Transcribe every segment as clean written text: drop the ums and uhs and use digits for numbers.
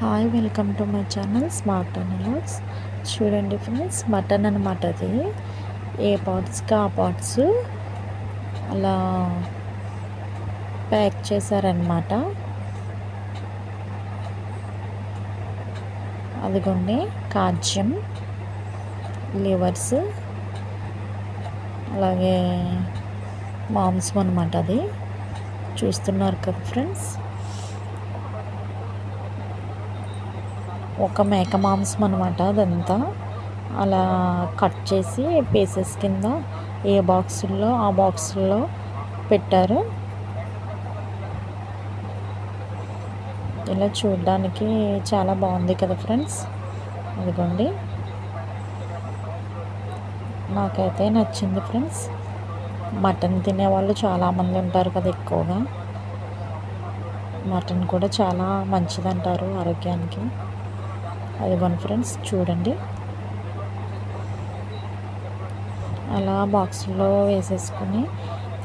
Hi, welcome to my channel smart analogues. చూడండి friends, mutton అనమాట. అది ఏ పార్ట్స్కి ఆ పార్ట్స్ అలా ప్యాక్ చేశారనమాట. అదిగోండి, కాజ్యం, లివర్స్, అలాగే మాంసం అనమాట. అది చూస్తున్నారు కదా ఫ్రెండ్స్, ఒక మేక మాంసం అనమాట. అదంతా అలా కట్ చేసి పీసెస్ కింద ఏ బాక్సుల్లో ఆ బాక్సుల్లో పెట్టారు. ఇలా చూడడానికి చాలా బాగుంది కదా ఫ్రెండ్స్. అదిగోండి, నాకైతే నచ్చింది ఫ్రెండ్స్. మటన్ తినేవాళ్ళు చాలామంది ఉంటారు కదా ఎక్కువగా. మటన్ కూడా చాలా మంచిదంటారు ఆరోగ్యానికి. అదిగోండి ఫ్రెండ్స్, చూడండి, అలా బాక్స్లో వేసేసుకుని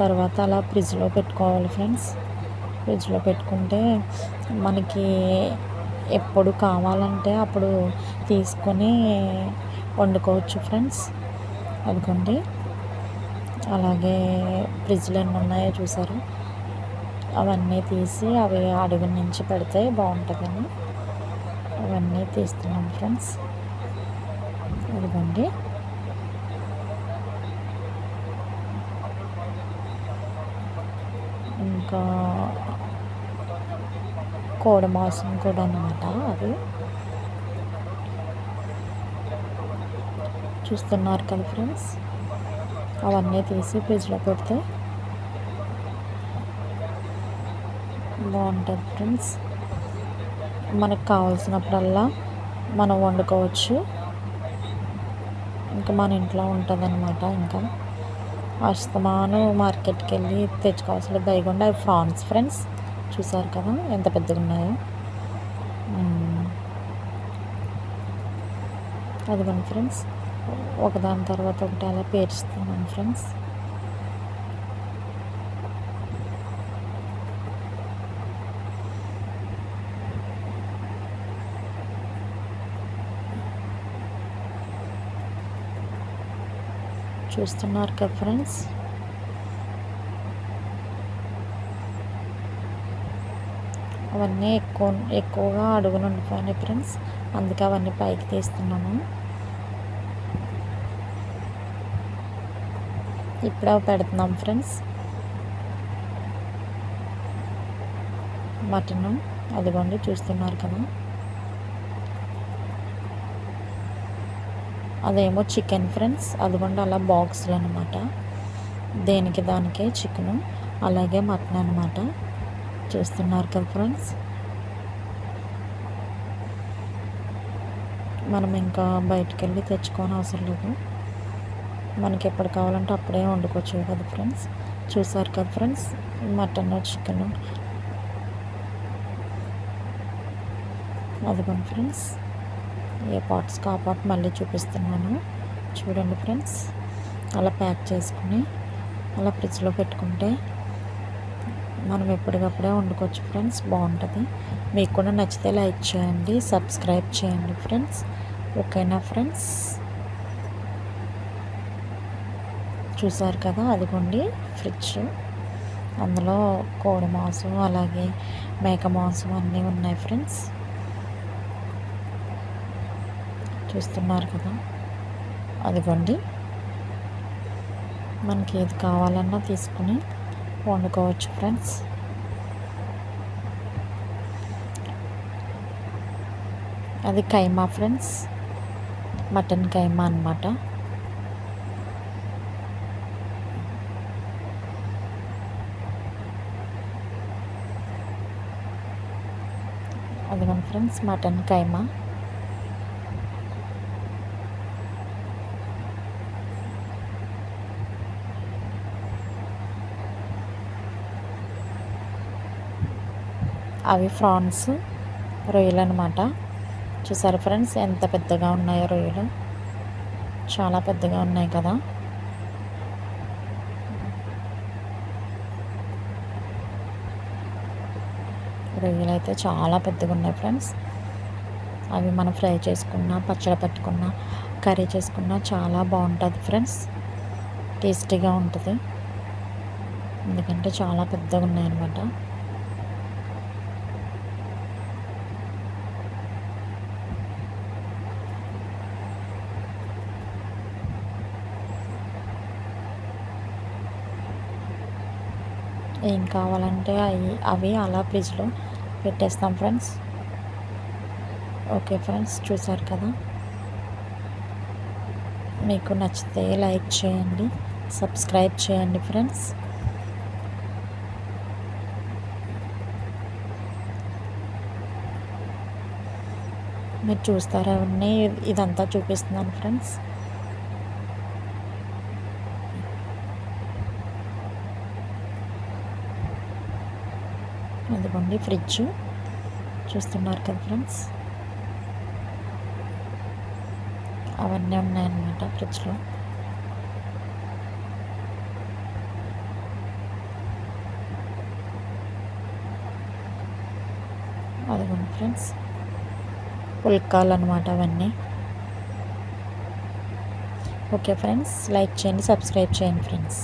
తర్వాత అలా ఫ్రిడ్జ్లో పెట్టుకోవాలి ఫ్రెండ్స్. ఫ్రిడ్జ్లో పెట్టుకుంటే మనకి ఎప్పుడు కావాలంటే అప్పుడు తీసుకొని వండుకోవచ్చు ఫ్రెండ్స్. అదిగోండి, అలాగే ఫ్రిడ్జ్లో ఎన్ని ఉన్నాయో చూసారు. అవన్నీ తీసి అవి అడుగు నుంచి పెడితే బాగుంటుందని అవన్నీ తీస్తున్నాం ఫ్రెండ్స్. అదిగోండి, ఇంకా కోడి మాంసం కూడా అన్నమాట. అది చూస్తున్నారు కదా ఫ్రెండ్స్. అవన్నీ తీసి ఫ్రిడ్జ్లో పెడితే బాగుంటుంది ఫ్రెండ్స్. మనకు కావాల్సినప్పుడల్లా మనం వండుకోవచ్చు. ఇంకా మన ఇంట్లో ఉంటుంది అన్నమాట. ఇంకా అస్తమాను మార్కెట్కి వెళ్ళి తెచ్చుకోవాల్సిన దయకుండా అవి ఫ్రాన్స్ ఫ్రెండ్స్. చూసారు కదా ఎంత పెద్దగా ఉన్నాయో. అదిగోండి ఫ్రెండ్స్, ఒకదాని తర్వాత ఒకటి అలా పేర్చుతున్నాను ఫ్రెండ్స్. చూస్తున్నారు కదా ఫ్రెండ్స్. అవన్నీ ఎక్కువగా అడుగున ఉండిపోయినాయి ఫ్రెండ్స్. అందుకే అవన్నీ పైకి తీస్తున్నాను. ఇప్పుడు అవి పెడుతున్నాం ఫ్రెండ్స్. మటన్ అదిగోండి, చూస్తున్నారు కదా. అదేమో చికెన్ ఫ్రెండ్స్. అదిగోండి, అలా బాక్సులు అనమాట. దేనికి దానికే చికెను, అలాగే మటన్ అనమాట. చూస్తున్నారు కదా ఫ్రెండ్స్. మనం ఇంకా బయటికి వెళ్ళి తెచ్చుకోని అవసరం లేదు. మనకి ఎప్పుడు కావాలంటే అప్పుడే వండుకోవచ్చు కదా ఫ్రెండ్స్. చూసారు కదా ఫ్రెండ్స్, మటన్, చికెన్. అదిగోండి ఫ్రెండ్స్, ఏ పార్ట్స్కి ఆ పార్ట్ మళ్ళీ చూపిస్తున్నాను. చూడండి ఫ్రెండ్స్, అలా ప్యాక్ చేసుకుని అలా ఫ్రిడ్జ్లో పెట్టుకుంటే మనం ఎప్పటికప్పుడే వండుకోవచ్చు ఫ్రెండ్స్. బాగుంటుంది. మీకు కూడా నచ్చితే లైక్ చేయండి, సబ్స్క్రైబ్ చేయండి ఫ్రెండ్స్. ఓకేనా ఫ్రెండ్స్. చూసారు కదా, అదిగోండి ఫ్రిడ్జ్. అందులో కోడి మాంసం అలాగే మేక మాంసం అన్నీ ఉన్నాయి ఫ్రెండ్స్. చూస్తున్నారు కదా. అదిగోండి, మనకి ఏది కావాలన్నా తీసుకుని వండుకోవచ్చు ఫ్రెండ్స్. అది కైమా ఫ్రెండ్స్, మటన్ కైమా అన్నమాట. అదిగోండి ఫ్రెండ్స్, మటన్ కైమా. అవి ఫ్రాన్స్, రొయ్యలు అనమాట. చూసారు ఫ్రెండ్స్, ఎంత పెద్దగా ఉన్నాయో రొయ్యలు. చాలా పెద్దగా ఉన్నాయి కదా. రొయ్యలు అయితే చాలా పెద్దగా ఉన్నాయి ఫ్రెండ్స్. అవి మనం ఫ్రై చేసుకున్న, పచ్చడి పెట్టుకున్న, కర్రీ చేసుకున్న చాలా బాగుంటుంది ఫ్రెండ్స్. టేస్టీగా ఉంటుంది, ఎందుకంటే చాలా పెద్దగా ఉన్నాయన్నమాట. ఏం కావాలంటే అవి అలా ఫ్రిడ్జ్లో పెట్టేస్తాం ఫ్రెండ్స్. ఓకే ఫ్రెండ్స్, చూసారు కదా. మీకు నచ్చితే లైక్ చేయండి, సబ్స్క్రైబ్ చేయండి ఫ్రెండ్స్. మీరు చూస్తారా అవన్నీ, ఇదంతా చూపిస్తున్నాను ఫ్రెండ్స్. అదిగోండి ఫ్రిడ్జ్, చూస్తున్నారు కదా ఫ్రెండ్స్. అవన్నీ ఉన్నాయన్నమాట ఫ్రిడ్జ్లో. అదిగోండి ఫ్రెండ్స్, పుల్కాలు అనమాట అవన్నీ. ఓకే ఫ్రెండ్స్, లైక్ చేయండి, సబ్స్క్రైబ్ చేయండి ఫ్రెండ్స్.